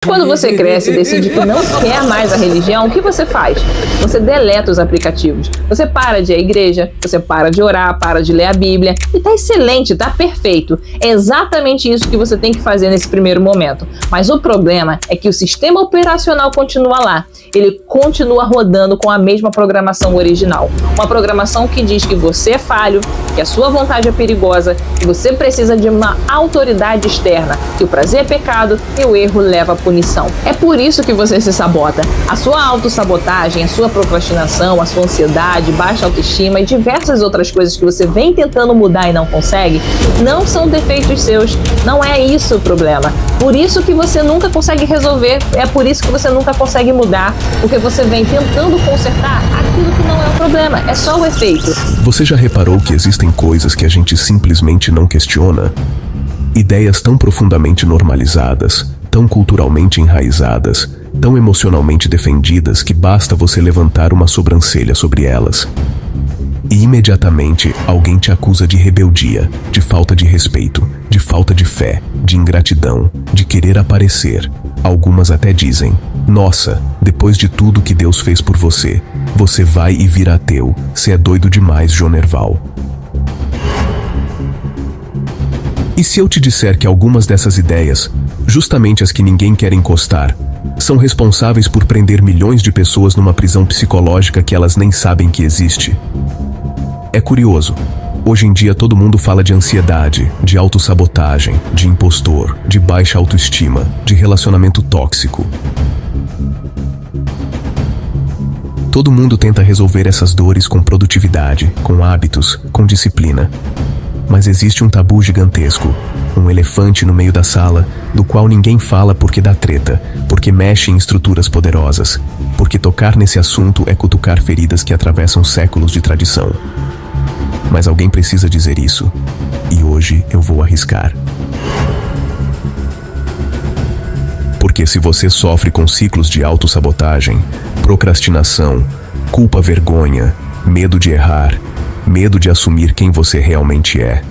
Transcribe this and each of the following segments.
Quando você cresce e decide que não quer mais a religião, o que você faz? Você deleta os aplicativos. Você para de ir à igreja, você para de orar, para de ler a Bíblia. E tá excelente, tá perfeito. É exatamente isso que você tem que fazer nesse primeiro momento. Mas o problema é que o sistema operacional continua lá. Ele continua rodando com a mesma programação original. Uma programação que diz que você é falho, que a sua vontade é perigosa, que você precisa de uma autoridade externa, que o prazer é pecado e o erro leva a punição. É por isso que você se sabota. A sua autossabotagem, a sua procrastinação, a sua ansiedade, baixa autoestima e diversas outras coisas que você vem tentando mudar e não consegue, não são defeitos seus. Não é isso o problema. Por isso que você nunca consegue resolver, é por isso que você nunca consegue mudar, porque você vem tentando consertar aquilo que não é o problema, é só o efeito. Você já reparou que existem coisas que a gente simplesmente não questiona? Ideias tão profundamente normalizadas, tão culturalmente enraizadas, tão emocionalmente defendidas que basta você levantar uma sobrancelha sobre elas. E imediatamente alguém te acusa de rebeldia, de falta de respeito, de falta de fé, de ingratidão, de querer aparecer. Algumas até dizem: nossa, depois de tudo que Deus fez por você, você vai e vira ateu, cê é doido demais, Jonerval. E se eu te disser que algumas dessas ideias, justamente as que ninguém quer encostar, são responsáveis por prender milhões de pessoas numa prisão psicológica que elas nem sabem que existe? É curioso. Hoje em dia todo mundo fala de ansiedade, de autossabotagem, de impostor, de baixa autoestima, de relacionamento tóxico. Todo mundo tenta resolver essas dores com produtividade, com hábitos, com disciplina. Mas existe um tabu gigantesco, um elefante no meio da sala, do qual ninguém fala porque dá treta, porque mexe em estruturas poderosas, porque tocar nesse assunto é cutucar feridas que atravessam séculos de tradição. Mas alguém precisa dizer isso, e hoje eu vou arriscar. Porque se você sofre com ciclos de autossabotagem, procrastinação, culpa-vergonha, medo de errar, medo de assumir quem você realmente é,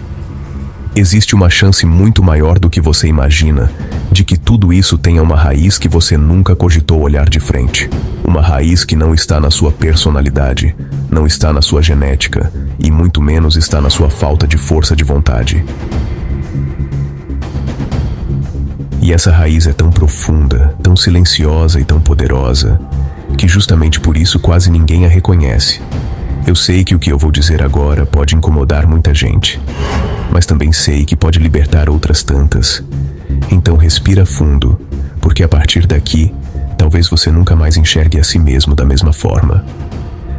existe uma chance muito maior do que você imagina de que tudo isso tenha uma raiz que você nunca cogitou olhar de frente. Uma raiz que não está na sua personalidade, não está na sua genética e muito menos está na sua falta de força de vontade. E essa raiz é tão profunda, tão silenciosa e tão poderosa, que justamente por isso quase ninguém a reconhece. Eu sei que o que eu vou dizer agora pode incomodar muita gente, mas também sei que pode libertar outras tantas. Então respira fundo, porque a partir daqui, talvez você nunca mais enxergue a si mesmo da mesma forma.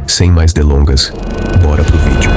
Sem mais delongas, bora pro vídeo.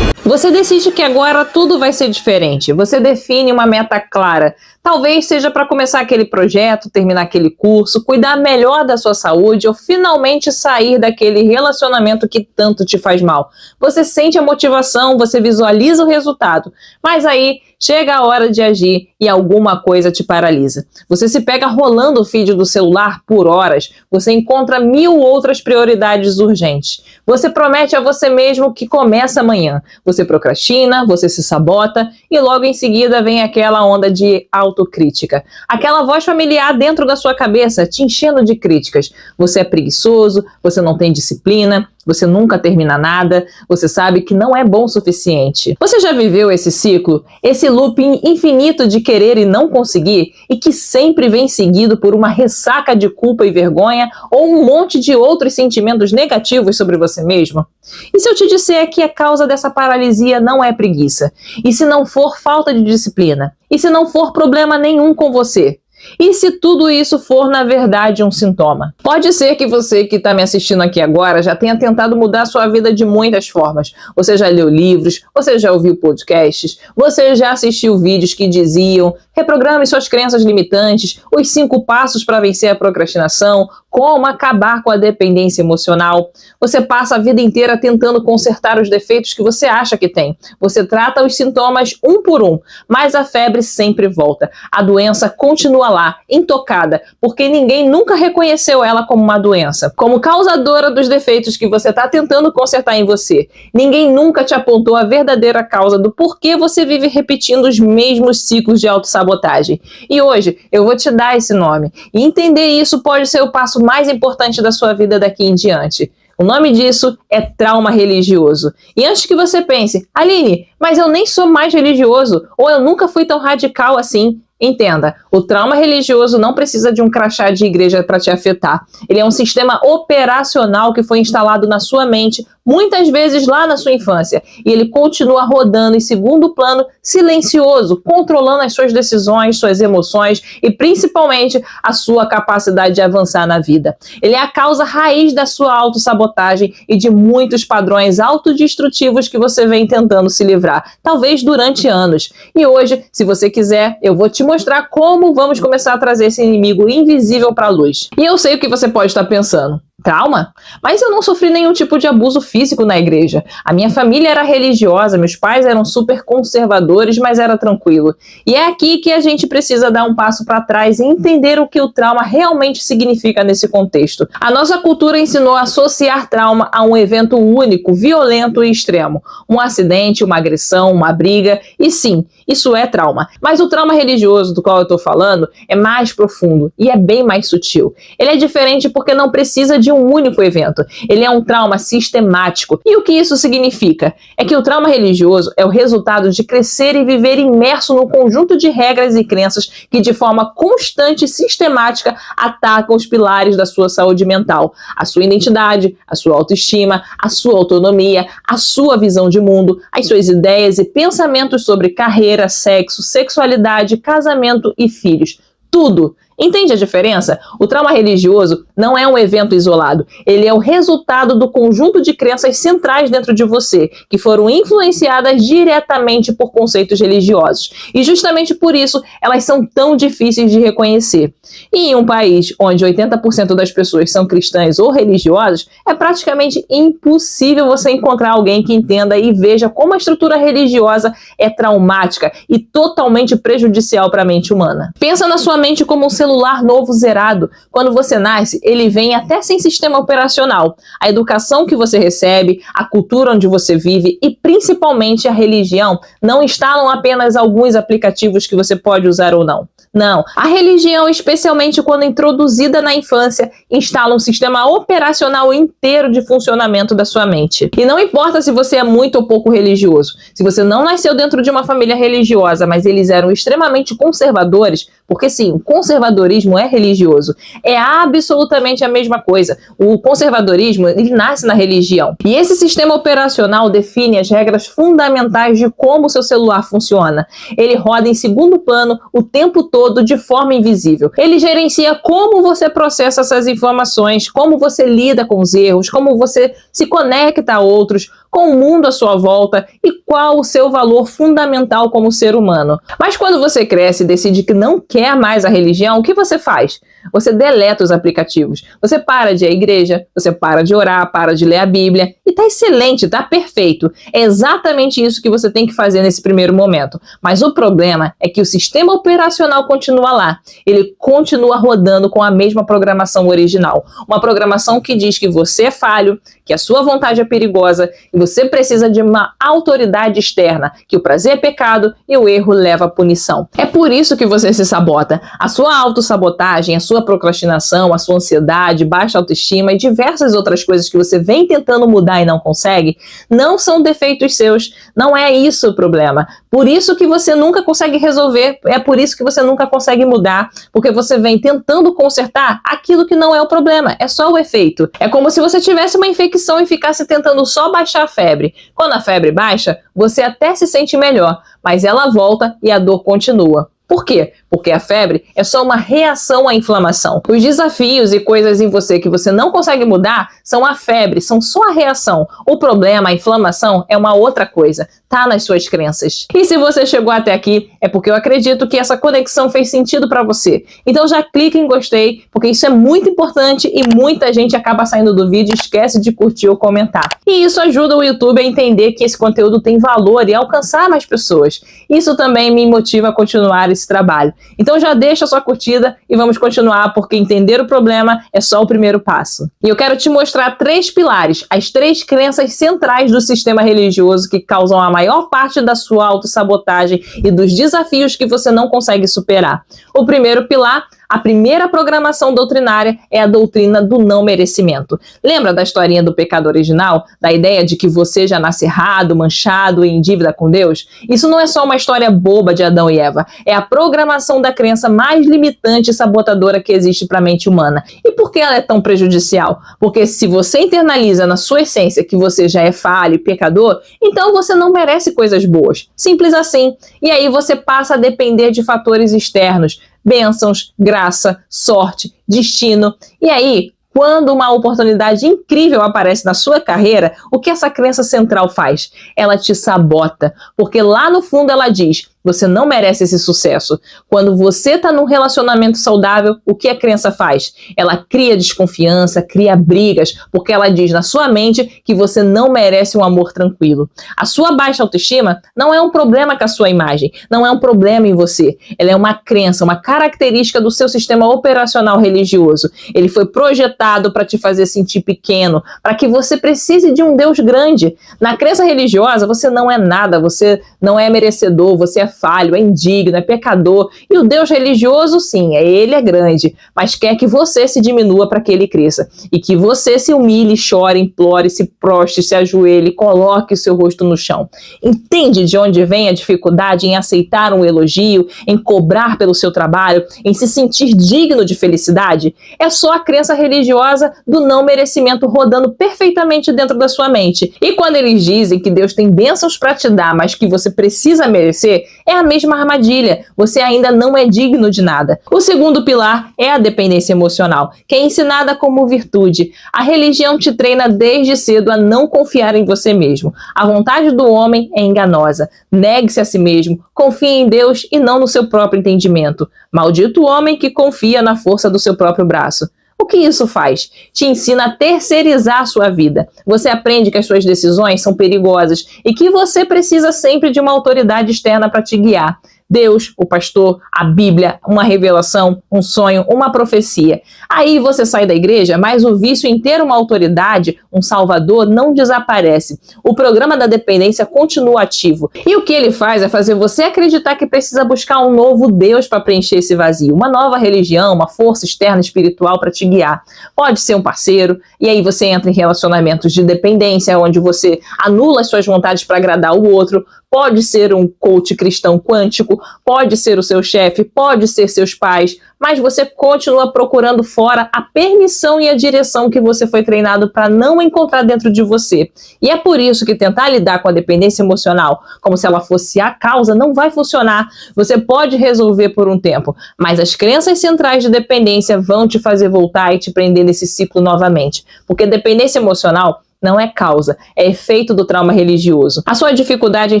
Você decide que agora tudo vai ser diferente. Você define uma meta clara. Talvez seja para começar aquele projeto, terminar aquele curso, cuidar melhor da sua saúde ou finalmente sair daquele relacionamento que tanto te faz mal. Você sente a motivação, você visualiza o resultado, mas aí chega a hora de agir e alguma coisa te paralisa. Você se pega rolando o feed do celular por horas, você encontra 1000 outras prioridades urgentes. Você promete a você mesmo que começa amanhã. Você procrastina, você se sabota e logo em seguida vem aquela onda de autocrítica. Aquela voz familiar dentro da sua cabeça te enchendo de críticas. Você é preguiçoso, você não tem disciplina, você nunca termina nada, você sabe que não é bom o suficiente. Você já viveu esse ciclo? Esse looping infinito de querer e não conseguir e que sempre vem seguido por uma ressaca de culpa e vergonha ou um monte de outros sentimentos negativos sobre você mesmo? E se eu te disser que a causa dessa paralisia não é preguiça? E se não for falta de disciplina? E se não for problema nenhum com você? E se tudo isso for, na verdade, um sintoma? Pode ser que você que está me assistindo aqui agora já tenha tentado mudar a sua vida de muitas formas. Você já leu livros, você já ouviu podcasts, você já assistiu vídeos que diziam: reprograme suas crenças limitantes, os 5 passos para vencer a procrastinação, como acabar com a dependência emocional. Você passa a vida inteira tentando consertar os defeitos que você acha que tem. Você trata os sintomas um por um, mas a febre sempre volta. A doença continua lá, intocada, porque ninguém nunca reconheceu ela como uma doença, como causadora dos defeitos que você está tentando consertar em você. Ninguém nunca te apontou a verdadeira causa do porquê você vive repetindo os mesmos ciclos de autossabotagem. E hoje eu vou te dar esse nome. E entender isso pode ser o passo mais importante da sua vida daqui em diante. O nome disso é trauma religioso. E antes que você pense, Aline, mas eu nem sou mais religioso, ou eu nunca fui tão radical assim, entenda, o trauma religioso não precisa de um crachá de igreja para te afetar. Ele é um sistema operacional que foi instalado na sua mente, muitas vezes lá na sua infância, e ele continua rodando em segundo plano, silencioso, controlando as suas decisões, suas emoções e principalmente a sua capacidade de avançar na vida. Ele é a causa raiz da sua autossabotagem e de muitos padrões autodestrutivos que você vem tentando se livrar, talvez durante anos. E hoje, se você quiser, eu vou te mostrar como vamos começar a trazer esse inimigo invisível para a luz. E eu sei o que você pode estar pensando. Trauma? Mas eu não sofri nenhum tipo de abuso físico na igreja. A minha família era religiosa, meus pais eram super conservadores, mas era tranquilo. E é aqui que a gente precisa dar um passo para trás e entender o que o trauma realmente significa nesse contexto. A nossa cultura ensinou a associar trauma a um evento único, violento e extremo. Um acidente, uma agressão, uma briga, e sim, isso é trauma. Mas o trauma religioso do qual eu estou falando é mais profundo e é bem mais sutil. Ele é diferente porque não precisa de um único evento. Ele é um trauma sistemático. E o que isso significa? É que o trauma religioso é o resultado de crescer e viver imerso num conjunto de regras e crenças que de forma constante e sistemática atacam os pilares da sua saúde mental, a sua identidade, a sua autoestima, a sua autonomia, a sua visão de mundo, as suas ideias e pensamentos sobre carreira, sexo, sexualidade, casamento e filhos. Tudo. Entende a diferença? O trauma religioso não é um evento isolado. Ele é o resultado do conjunto de crenças centrais dentro de você, que foram influenciadas diretamente por conceitos religiosos. E justamente por isso, elas são tão difíceis de reconhecer. E em um país onde 80% das pessoas são cristãs ou religiosas, é praticamente impossível você encontrar alguém que entenda e veja como a estrutura religiosa é traumática e totalmente prejudicial para a mente humana. Pensa na sua mente como um celular novo zerado. Quando você nasce, ele vem até sem sistema operacional. A educação que você recebe, a cultura onde você vive e principalmente a religião não instalam apenas alguns aplicativos que você pode usar ou não. Não, a religião, especialmente quando introduzida na infância, instala um sistema operacional inteiro de funcionamento da sua mente. E não importa se você é muito ou pouco religioso, se você não nasceu dentro de uma família religiosa, mas eles eram extremamente conservadores, porque sim, o conservadorismo é religioso, é absolutamente a mesma coisa. O conservadorismo, ele nasce na religião. E esse sistema operacional define as regras fundamentais de como o seu celular funciona. Ele roda em segundo plano o tempo todo de forma invisível. Ele gerencia como você processa essas informações, como você lida com os erros, como você se conecta a outros, com o mundo à sua volta e qual o seu valor fundamental como ser humano. Mas quando você cresce e decide que não quer mais a religião, o que você faz? Você deleta os aplicativos. Você para de ir à igreja, você para de orar, para de ler a Bíblia. E tá excelente, tá perfeito. É exatamente isso que você tem que fazer nesse primeiro momento. Mas o problema é que o sistema operacional continua lá. Ele continua rodando com a mesma programação original. Uma programação que diz que você é falho, que a sua vontade é perigosa e você precisa de uma autoridade externa, que o prazer é pecado e o erro leva à punição. É por isso que você se sabota. A sua autossabotagem, a sua procrastinação, a sua ansiedade, baixa autoestima e diversas outras coisas que você vem tentando mudar e não consegue, não são defeitos seus. Não é isso o problema. Por isso que você nunca consegue resolver, é por isso que você nunca consegue mudar, porque você vem tentando consertar aquilo que não é o problema, é só o efeito. É como se você tivesse uma infecção e ficasse tentando só baixar a febre. Quando a febre baixa, você até se sente melhor, mas ela volta e a dor continua. Por quê? Porque a febre é só uma reação à inflamação. Os desafios e coisas em você que você não consegue mudar são a febre, são só a reação. O problema, a inflamação, é uma outra coisa, tá nas suas crenças. E se você chegou até aqui, é porque eu acredito que essa conexão fez sentido para você. Então já clica em gostei, porque isso é muito importante e muita gente acaba saindo do vídeo e esquece de curtir ou comentar. E isso ajuda o YouTube a entender que esse conteúdo tem valor e alcançar mais pessoas. Isso também me motiva a continuar esse esse trabalho. Então já deixa a sua curtida e vamos continuar, porque entender o problema é só o primeiro passo. E eu quero te mostrar 3 pilares, as 3 crenças centrais do sistema religioso que causam a maior parte da sua autossabotagem e dos desafios que você não consegue superar. O primeiro pilar, a primeira programação doutrinária, é a doutrina do não merecimento. Lembra da historinha do pecado original? Da ideia de que você já nasce errado, manchado e em dívida com Deus? Isso não é só uma história boba de Adão e Eva. É a programação da crença mais limitante e sabotadora que existe para a mente humana. E por que ela é tão prejudicial? Porque se você internaliza na sua essência que você já é falho e pecador, então você não merece coisas boas. Simples assim. E aí você passa a depender de fatores externos, bênçãos, graça, sorte, destino. E aí, quando uma oportunidade incrível aparece na sua carreira, o que essa crença central faz? Ela te sabota, porque lá no fundo ela diz: você não merece esse sucesso. Quando você está num relacionamento saudável, o que a crença faz? Ela cria desconfiança, cria brigas, porque ela diz na sua mente que você não merece um amor tranquilo. A sua baixa autoestima não é um problema com a sua imagem, não é um problema em você. Ela é uma crença, uma característica do seu sistema operacional religioso. Ele foi projetado para te fazer sentir pequeno, para que você precise de um Deus grande. Na crença religiosa, você não é nada, você não é merecedor, você é falho, é indigno, é pecador. E o Deus religioso, sim, ele é grande, mas quer que você se diminua para que ele cresça. E que você se humilhe, chore, implore, se prostre, se ajoelhe, coloque o seu rosto no chão. Entende de onde vem a dificuldade em aceitar um elogio, em cobrar pelo seu trabalho, em se sentir digno de felicidade? É só a crença religiosa do não merecimento rodando perfeitamente dentro da sua mente. E quando eles dizem que Deus tem bênçãos para te dar, mas que você precisa merecer, é a mesma armadilha. Você ainda não é digno de nada. O segundo pilar é a dependência emocional, que é ensinada como virtude. A religião te treina desde cedo a não confiar em você mesmo. A vontade do homem é enganosa. Negue-se a si mesmo, confie em Deus e não no seu próprio entendimento. Maldito o homem que confia na força do seu próprio braço. O que isso faz? Te ensina a terceirizar a sua vida. Você aprende que as suas decisões são perigosas e que você precisa sempre de uma autoridade externa para te guiar. Deus, o pastor, a Bíblia, uma revelação, um sonho, uma profecia. Aí você sai da igreja, mas o vício em ter uma autoridade, um salvador, não desaparece. O programa da dependência continua ativo. E o que ele faz é fazer você acreditar que precisa buscar um novo Deus para preencher esse vazio, uma nova religião, uma força externa espiritual para te guiar. Pode ser um parceiro, e aí você entra em relacionamentos de dependência, onde você anula as suas vontades para agradar o outro. Pode ser um coach cristão quântico, pode ser o seu chefe, pode ser seus pais, mas você continua procurando fora a permissão e a direção que você foi treinado para não encontrar dentro de você. E é por isso que tentar lidar com a dependência emocional como se ela fosse a causa não vai funcionar. Você pode resolver por um tempo, mas as crenças centrais de dependência vão te fazer voltar e te prender nesse ciclo novamente. Porque dependência emocional não é causa, é efeito do trauma religioso. A sua dificuldade em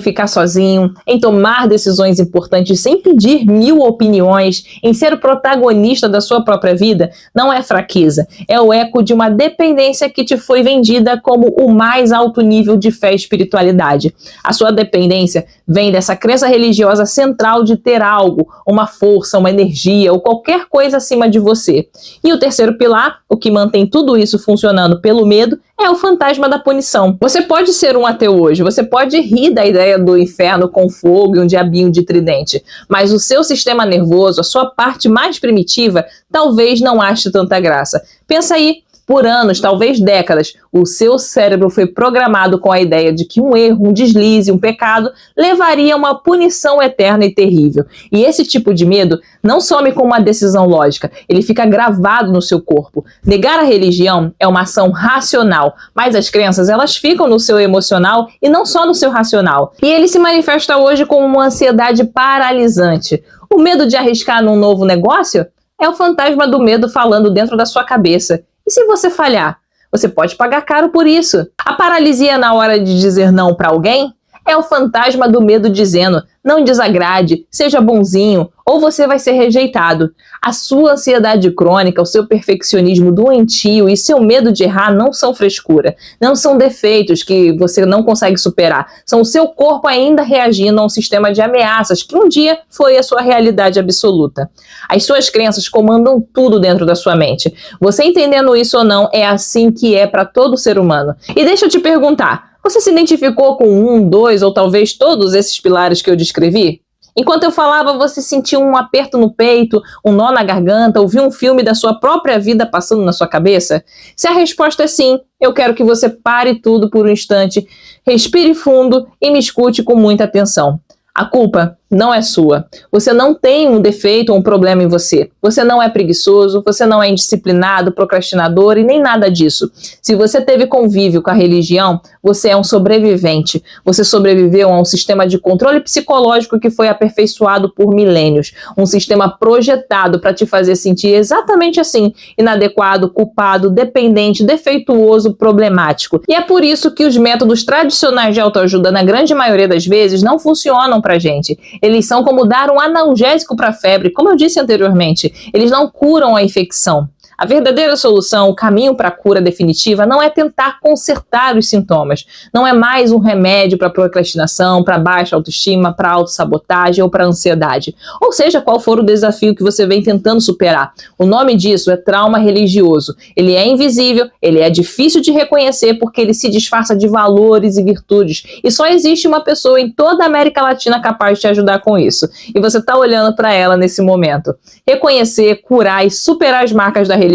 ficar sozinho, em tomar decisões importantes sem pedir 1000 opiniões, em ser o protagonista da sua própria vida, não é fraqueza. É o eco de uma dependência que te foi vendida como o mais alto nível de fé e espiritualidade. A sua dependência vem dessa crença religiosa central de ter algo, uma força, uma energia ou qualquer coisa acima de você. E o terceiro pilar, o que mantém tudo isso funcionando pelo medo, é o fantasma da punição. Você pode ser um ateu hoje, você pode rir da ideia do inferno com fogo e um diabinho de tridente, mas o seu sistema nervoso, a sua parte mais primitiva, talvez não ache tanta graça. Pensa aí. Por anos, talvez décadas, o seu cérebro foi programado com a ideia de que um erro, um deslize, um pecado levaria a uma punição eterna e terrível. E esse tipo de medo não some com uma decisão lógica, ele fica gravado no seu corpo. Negar a religião é uma ação racional, mas as crenças elas ficam no seu emocional e não só no seu racional. E ele se manifesta hoje como uma ansiedade paralisante. O medo de arriscar num novo negócio é o fantasma do medo falando dentro da sua cabeça. E se você falhar? Você pode pagar caro por isso. A paralisia na hora de dizer não para alguém É o fantasma do medo dizendo: não desagrade, seja bonzinho, ou você vai ser rejeitado. A sua ansiedade crônica, o seu perfeccionismo doentio e seu medo de errar não são frescura, não são defeitos que você não consegue superar, são o seu corpo ainda reagindo a um sistema de ameaças que um dia foi a sua realidade absoluta. As suas crenças comandam tudo dentro da sua mente. Você entendendo isso ou não, é assim que é para todo ser humano. E deixa eu te perguntar, você se identificou com um, dois ou talvez todos esses pilares que eu descrevi? Enquanto eu falava, você sentiu um aperto no peito, um nó na garganta, ouviu um filme da sua própria vida passando na sua cabeça? Se a resposta é sim, eu quero que você pare tudo por um instante, respire fundo e me escute com muita atenção. A culpa não é sua. Você não tem um defeito ou um problema em você. Você não é preguiçoso, você não é indisciplinado, procrastinador e nem nada disso. Se você teve convívio com a religião, você é um sobrevivente. Você sobreviveu a um sistema de controle psicológico que foi aperfeiçoado por milênios. Um sistema projetado para te fazer sentir exatamente assim, inadequado, culpado, dependente, defeituoso, problemático. E é por isso que os métodos tradicionais de autoajuda, na grande maioria das vezes, não funcionam pra gente. Eles são como dar um analgésico para a febre, como eu disse anteriormente. Eles não curam a infecção. A verdadeira solução, o caminho para a cura definitiva, não é tentar consertar os sintomas. Não é mais um remédio para procrastinação, para baixa autoestima, para autossabotagem ou para ansiedade. Ou seja, qual for o desafio que você vem tentando superar. O nome disso é trauma religioso. Ele é invisível, ele é difícil de reconhecer porque ele se disfarça de valores e virtudes. E só existe uma pessoa em toda a América Latina capaz de te ajudar com isso. E você está olhando para ela nesse momento. Reconhecer, curar e superar as marcas da religião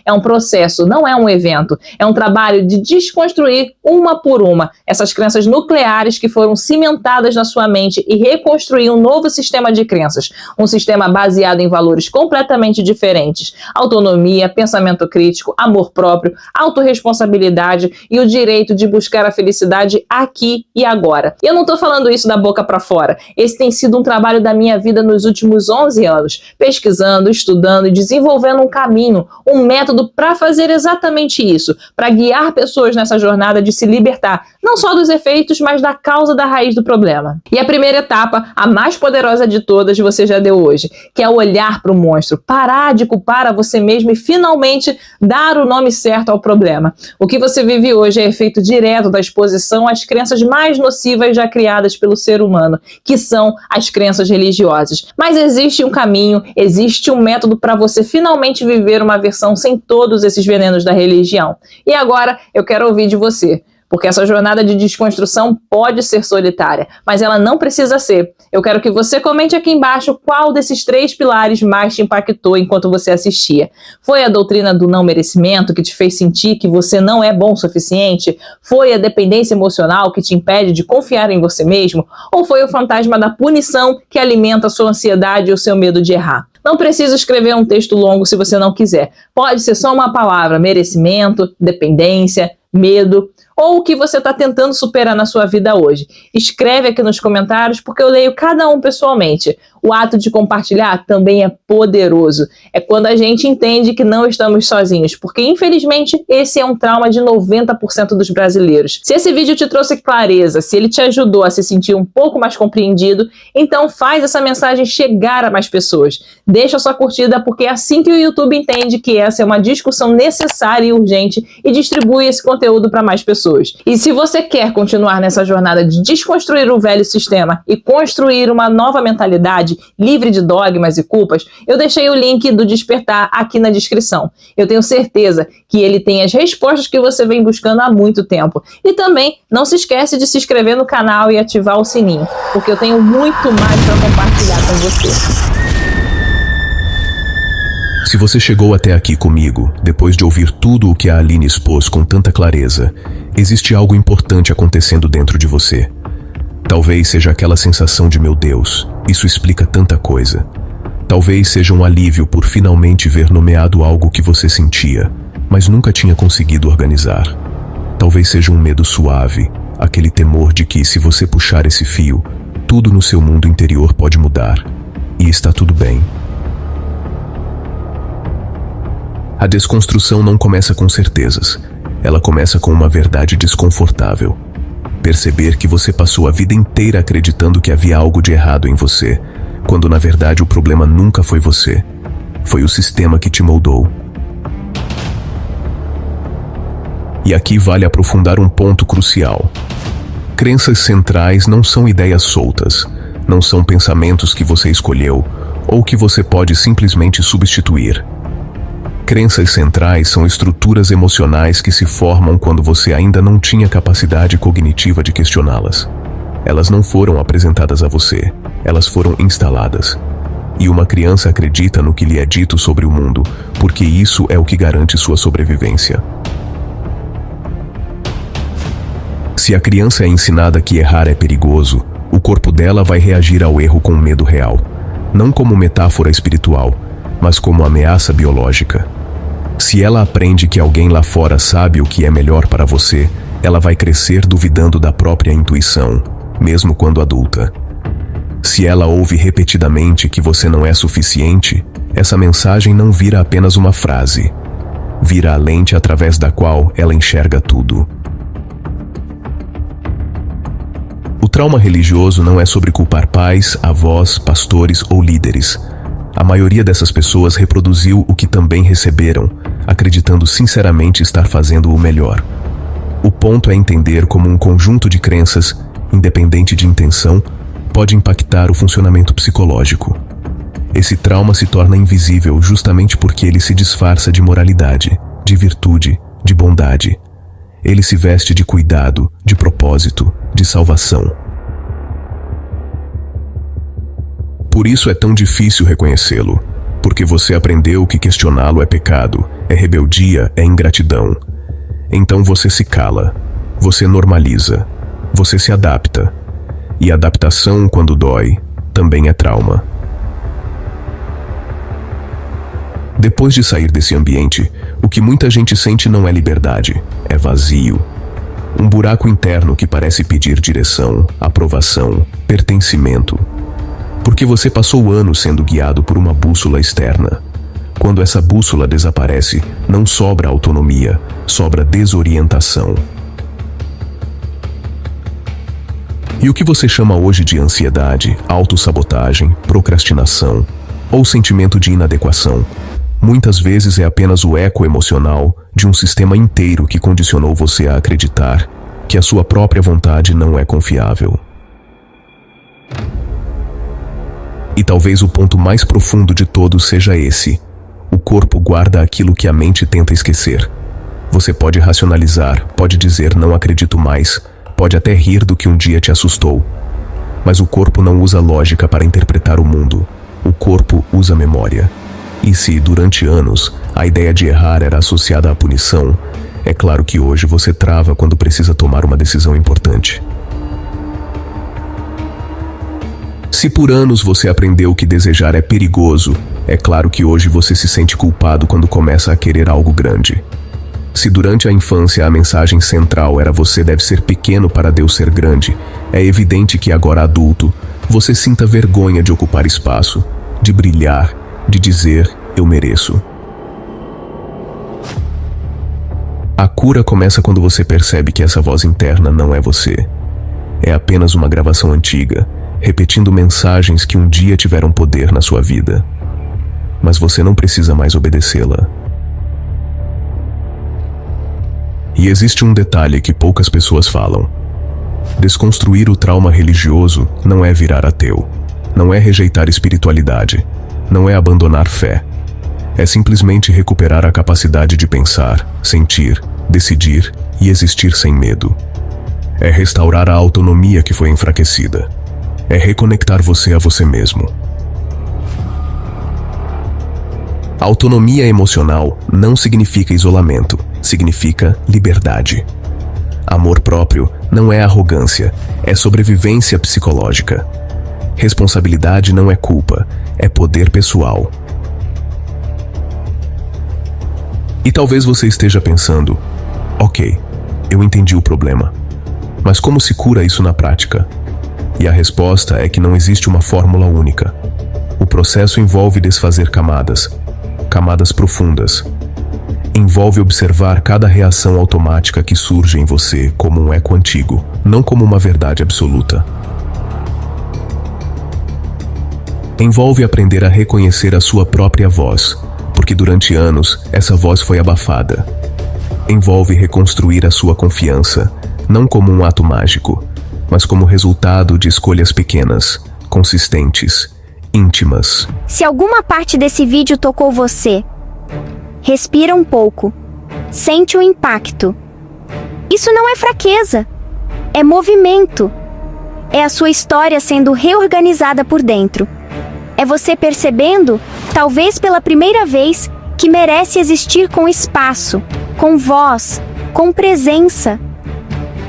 é um processo, não é um evento. É um trabalho de desconstruir uma por uma essas crenças nucleares que foram cimentadas na sua mente e reconstruir um novo sistema de crenças. Um sistema baseado em valores completamente diferentes. Autonomia, pensamento crítico, amor próprio, autorresponsabilidade e o direito de buscar a felicidade aqui e agora. E eu não estou falando isso da boca para fora. Esse tem sido um trabalho da minha vida nos últimos 11 anos, pesquisando, estudando e desenvolvendo um caminho, um método para fazer exatamente isso, para guiar pessoas nessa jornada de se libertar, não só dos efeitos, mas da causa da raiz do problema. E a primeira etapa, a mais poderosa de todas, você já deu hoje, que é olhar para o monstro, parar de culpar a você mesmo e finalmente dar o nome certo ao problema. O que você vive hoje é efeito direto da exposição às crenças mais nocivas já criadas pelo ser humano, que são as crenças religiosas. Mas existe um caminho, existe um método para você finalmente viver uma versão sem todos esses venenos da religião. E agora eu quero ouvir de você, porque essa jornada de desconstrução pode ser solitária, mas ela não precisa ser. Eu quero que você comente aqui embaixo qual desses 3 pilares mais te impactou enquanto você assistia. Foi a doutrina do não merecimento que te fez sentir que você não é bom o suficiente? Foi a dependência emocional que te impede de confiar em você mesmo? Ou foi o fantasma da punição que alimenta a sua ansiedade e o seu medo de errar? Não precisa escrever um texto longo se você não quiser. Pode ser só uma palavra: merecimento, dependência, medo, ou o que você está tentando superar na sua vida hoje. Escreve aqui nos comentários porque eu leio cada um pessoalmente. O ato de compartilhar também é poderoso. É quando a gente entende que não estamos sozinhos, porque infelizmente esse é um trauma de 90% dos brasileiros. Se esse vídeo te trouxe clareza, se ele te ajudou a se sentir um pouco mais compreendido, então faz essa mensagem chegar a mais pessoas. Deixa sua curtida porque é assim que o YouTube entende que essa é uma discussão necessária e urgente e distribui esse conteúdo para mais pessoas. E se você quer continuar nessa jornada de desconstruir o velho sistema e construir uma nova mentalidade livre de dogmas e culpas, eu deixei o link do Despertar aqui na descrição. Eu tenho certeza que ele tem as respostas que você vem buscando há muito tempo. E também não se esquece de se inscrever no canal e ativar o sininho, porque eu tenho muito mais para compartilhar com você. Se você chegou até aqui comigo, depois de ouvir tudo o que a Aline expôs com tanta clareza, existe algo importante acontecendo dentro de você. Talvez seja aquela sensação de: meu Deus, isso explica tanta coisa. Talvez seja um alívio por finalmente ver nomeado algo que você sentia, mas nunca tinha conseguido organizar. Talvez seja um medo suave, aquele temor de que, se você puxar esse fio, tudo no seu mundo interior pode mudar. E está tudo bem. A desconstrução não começa com certezas. Ela começa com uma verdade desconfortável. perceber que você passou a vida inteira acreditando que havia algo de errado em você, quando na verdade o problema nunca foi você. Foi o sistema que te moldou. E aqui vale aprofundar um ponto crucial. Crenças centrais não são ideias soltas, não são pensamentos que você escolheu ou que você pode simplesmente substituir. Crenças centrais são estruturas emocionais que se formam quando você ainda não tinha capacidade cognitiva de questioná-las. Elas não foram apresentadas a você, elas foram instaladas. E uma criança acredita no que lhe é dito sobre o mundo, porque isso é o que garante sua sobrevivência. Se a criança é ensinada que errar é perigoso, o corpo dela vai reagir ao erro com medo real, não como metáfora espiritual, mas como ameaça biológica. Se ela aprende que alguém lá fora sabe o que é melhor para você, ela vai crescer duvidando da própria intuição, mesmo quando adulta. Se ela ouve repetidamente que você não é suficiente, essa mensagem não vira apenas uma frase. Vira a lente através da qual ela enxerga tudo. O trauma religioso não é sobre culpar pais, avós, pastores ou líderes. A maioria dessas pessoas reproduziu o que também receberam, acreditando sinceramente estar fazendo o melhor. O ponto é entender como um conjunto de crenças, independente de intenção, pode impactar o funcionamento psicológico. Esse trauma se torna invisível justamente porque ele se disfarça de moralidade, de virtude, de bondade. Ele se veste de cuidado, de propósito, de salvação. Por isso é tão difícil reconhecê-lo, porque você aprendeu que questioná-lo é pecado, é rebeldia, é ingratidão. Então você se cala, você normaliza, você se adapta. E adaptação, quando dói, também é trauma. Depois de sair desse ambiente, o que muita gente sente não é liberdade, é vazio. Um buraco interno que parece pedir direção, aprovação, pertencimento. Porque você passou anos sendo guiado por uma bússola externa. Quando essa bússola desaparece, não sobra autonomia, sobra desorientação. E o que você chama hoje de ansiedade, autossabotagem, procrastinação ou sentimento de inadequação, muitas vezes é apenas o eco emocional de um sistema inteiro que condicionou você a acreditar que a sua própria vontade não é confiável. E talvez o ponto mais profundo de todos seja esse: o corpo guarda aquilo que a mente tenta esquecer. Você pode racionalizar, pode dizer não acredito mais, pode até rir do que um dia te assustou. Mas o corpo não usa lógica para interpretar o mundo. O corpo usa memória. E se, durante anos, a ideia de errar era associada à punição, é claro que hoje você trava quando precisa tomar uma decisão importante. Se por anos você aprendeu que desejar é perigoso, é claro que hoje você se sente culpado quando começa a querer algo grande. Se durante a infância a mensagem central era você deve ser pequeno para Deus ser grande, é evidente que agora adulto, você sinta vergonha de ocupar espaço, de brilhar, de dizer eu mereço. A cura começa quando você percebe que essa voz interna não é você. É apenas uma gravação antiga, repetindo mensagens que um dia tiveram poder na sua vida. Mas você não precisa mais obedecê-la. E existe um detalhe que poucas pessoas falam. Desconstruir o trauma religioso não é virar ateu, não é rejeitar espiritualidade, não é abandonar fé. É simplesmente recuperar a capacidade de pensar, sentir, decidir e existir sem medo. É restaurar a autonomia que foi enfraquecida. É reconectar você a você mesmo. Autonomia emocional não significa isolamento, significa liberdade. Amor próprio não é arrogância, é sobrevivência psicológica. Responsabilidade não é culpa, é poder pessoal. E talvez você esteja pensando, ok, eu entendi o problema, mas como se cura isso na prática? E a resposta é que não existe uma fórmula única. O processo envolve desfazer camadas profundas. Envolve observar cada reação automática que surge em você como um eco antigo, não como uma verdade absoluta. Envolve aprender a reconhecer a sua própria voz, porque durante anos essa voz foi abafada. Envolve reconstruir a sua confiança, não como um ato mágico, mas como resultado de escolhas pequenas, consistentes, íntimas. Se alguma parte desse vídeo tocou você, respira um pouco. Sente o impacto. Isso não é fraqueza. É movimento. É a sua história sendo reorganizada por dentro. É você percebendo, talvez pela primeira vez, que merece existir com espaço, com voz, com presença.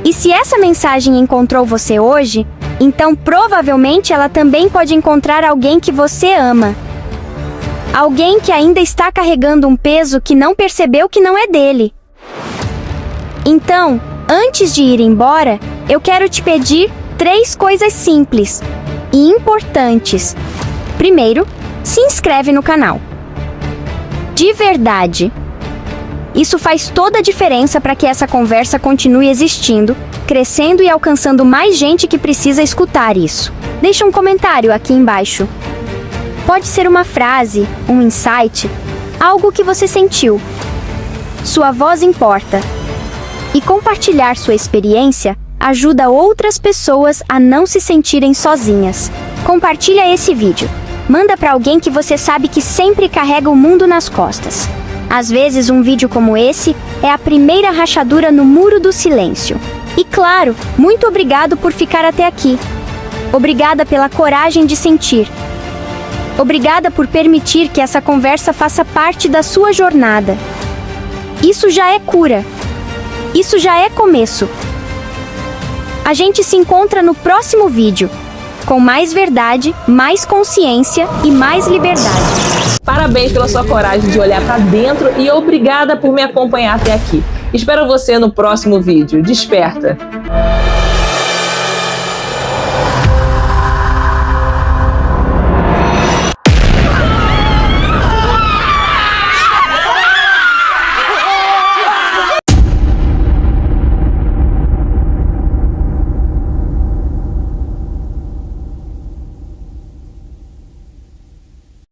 E se essa mensagem encontrou você hoje, então provavelmente ela também pode encontrar alguém que você ama. Alguém que ainda está carregando um peso que não percebeu que não é dele. Então, antes de ir embora, eu quero te pedir 3 coisas simples e importantes. Primeiro, se inscreve no canal. De verdade. Isso faz toda a diferença para que essa conversa continue existindo, crescendo e alcançando mais gente que precisa escutar isso. Deixa um comentário aqui embaixo. Pode ser uma frase, um insight, algo que você sentiu. Sua voz importa. E compartilhar sua experiência ajuda outras pessoas a não se sentirem sozinhas. Compartilha esse vídeo. Manda para alguém que você sabe que sempre carrega o mundo nas costas. Às vezes, um vídeo como esse é a primeira rachadura no muro do silêncio. E claro, muito obrigado por ficar até aqui. Obrigada pela coragem de sentir. Obrigada por permitir que essa conversa faça parte da sua jornada. Isso já é cura. Isso já é começo. A gente se encontra no próximo vídeo, com mais verdade, mais consciência e mais liberdade. Parabéns pela sua coragem de olhar para dentro e obrigada por me acompanhar até aqui. Espero você no próximo vídeo. Desperta!